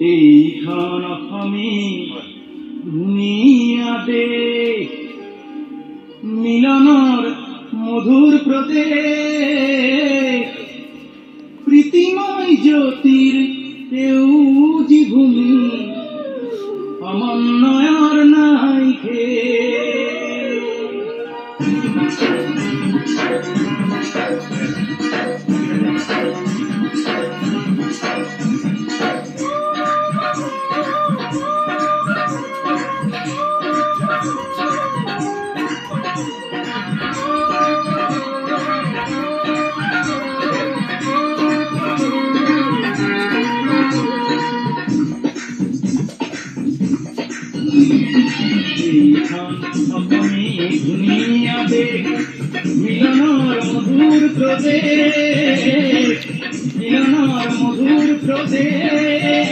এইখান আমি দুনিয়াতে মিলনৰ মধুৰ প্ৰদেশ প্ৰীতিময় জ্যোতিৰ সেউজি ভূমি সমন্বয়ৰ নাইকে দুনিয়াতে মিলনৰ মধুৰ প্ৰদেশ মিলনৰ মধুৰ প্ৰদেশ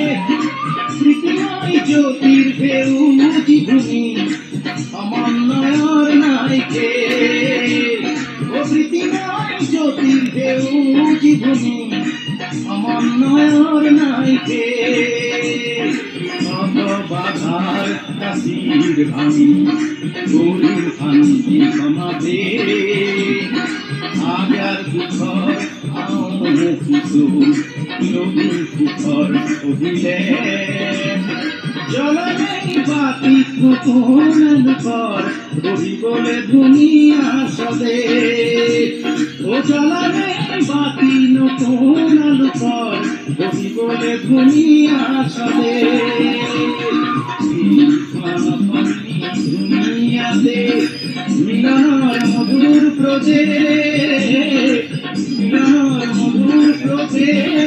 প্ৰীতিময় জ্যোতিৰ সেউজি ভূমি সমন্বয়ৰ নাইকে ও প্ৰীতিময় জ্যোতিৰ সেউজি ভূমি সমন্বয়ৰ নাইকে বাধাৰ কাশিৰ ভাঙি গৰিৰ শান্তি সমাধে আগাৰ দুঃখৰ নবীন সুখৰ অভিলে জলনেই বাতি নতুন লোকৰ বহিবলে ধুনীয়া সদে ও জলনেই বাতি নতুন লোকৰ বহিবলে ধুনীয়া সদে দুনিয়াতে মিলনৰ মধুৰ প্ৰদেশ মিলনৰ মধুর প্রদেশ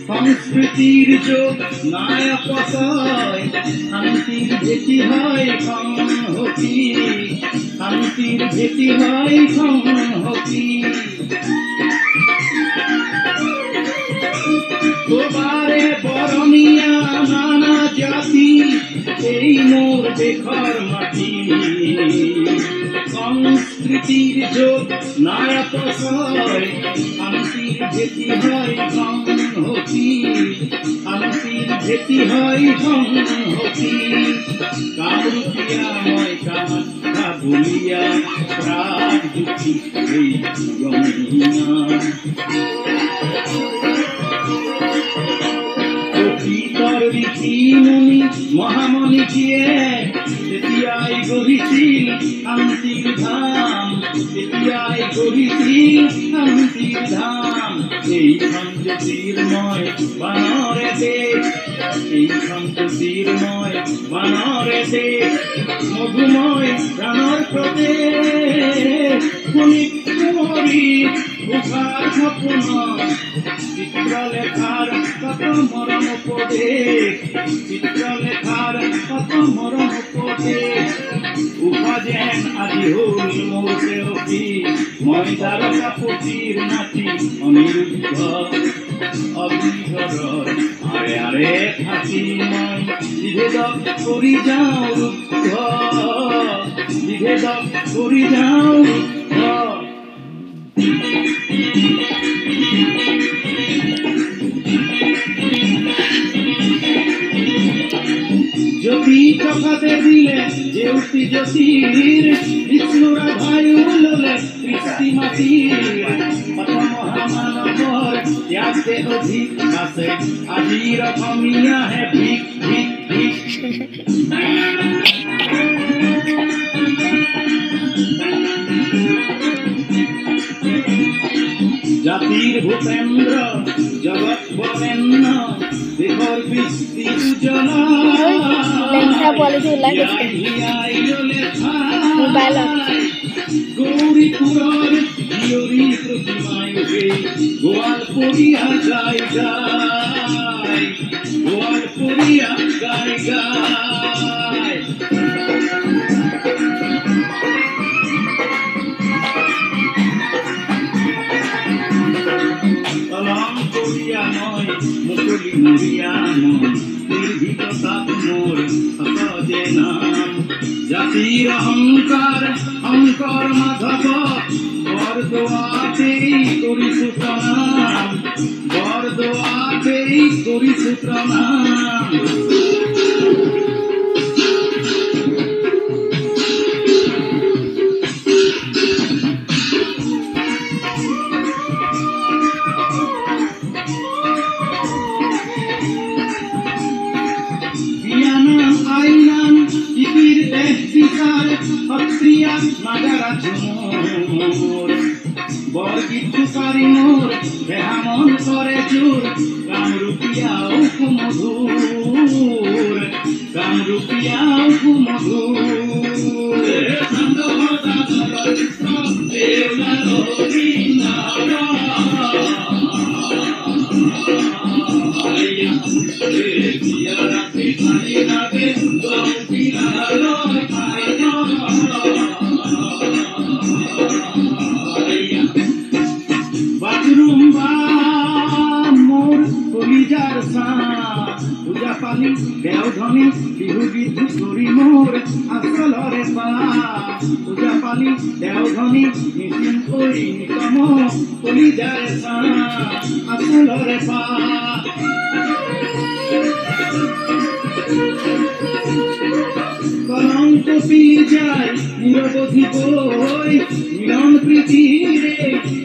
সংস্কৃতির যোগ নায়ক শান্তির ভেটি হয় সংহতি শান্তির ভেটি হয় সংহতি গোবারে বরমিয়া নানা জাতি এই মোর দেখার মাটি সংস্কৃতির যোগ নায়ক শান্তির ভেটি হয় সংহতি শান্তির ভেটি হয় সংহতি কামরূপিয়া ময় কামাখ্যা বলিয়া প্রাগ দুঃখী এই রমণীয়া ঋষিমুনি মহামণি যিয়ে তেতিয়াই গঢ়িছিল শান্তিৰ ধাম তেতিয়াই গঢ়িছিল শান্তিৰ ধাম এইখন জ্যোতিৰ্ময় বানৰে দেশ এইখন জ্যোতিৰ্ময় বানৰে দেশ মধুময় প্ৰাণৰ প্ৰদেশ শোণিত কুঁৱৰী উষাৰ সপোন চিত্ৰলেখাৰ কত মৰম উপদেশ চিত্ৰলেখাৰ কত মৰম উপদেশ উষা যেন আজি হল মোৰ প্ৰেয়সী মই তাৰকা পুথিৰ নাতি অনিৰুদ্ধ অগ্নিধৰৰ আৰে আৰে থাকি মই বিভেদক কৰি যাওঁ ৰুদ্ধ বিভেদক কৰি যাওঁ ৰুদ্ধ জ্যোতি প্ৰভাতে দিলে জেউতি জ্যোতিৰ বিষ্ণুৰা ভায়ু ললে সৃষ্টি মাটিৰ কত মহামানৱৰ ত্যাগে অধিক আছে আজিৰ অসমীয়া হে ভিক ভিক ভিক জাতিৰ ভূপেন্দ্ৰ জগৎ বৰেণ্য দেশৰ বৃষ্টি উজ্জ্বলা গৌৰীপুৰৰ জীয়ৰী প্ৰতিমায়ুগে গোৱাল পৰিয়া যায় যায় করিয়া গাই গায় কলম করিয়া নয় মুকুলি মরিয়া নয় নির্ভীকতা মোর সহজে নাম জাতির অহংকার অহংকার মাধব বরদোয়াতেই করিছু প্রণাম বরদোয়াতেই করিছু প্রণাম বরগীতকারী মোর বেহামন করে চুর কামরূপিয়াও কুমধুর কামরূপিয়াও কুমধুর পালি দেওধনী বিহু গীত করি মোর আসলরে পা পূজা পালি দেওধনী নিতিন করি নিতম কলি যায় সা আসলরে পা কলঙ্ক পিলি যায় নিরবধি বই মিলন প্রীতিরে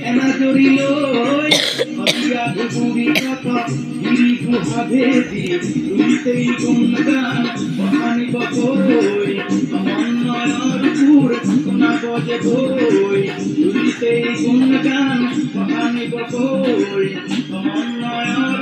এনা জড়ি লই হরিয়া ধুপুরি কথা গিরি গুহা ভেদি তুলিতেই গুণগান মহানি বকই অমন্নয়র পুর কোনা বজে বই তুলিতেই গুণগান মহানি বকই অমন্নয়র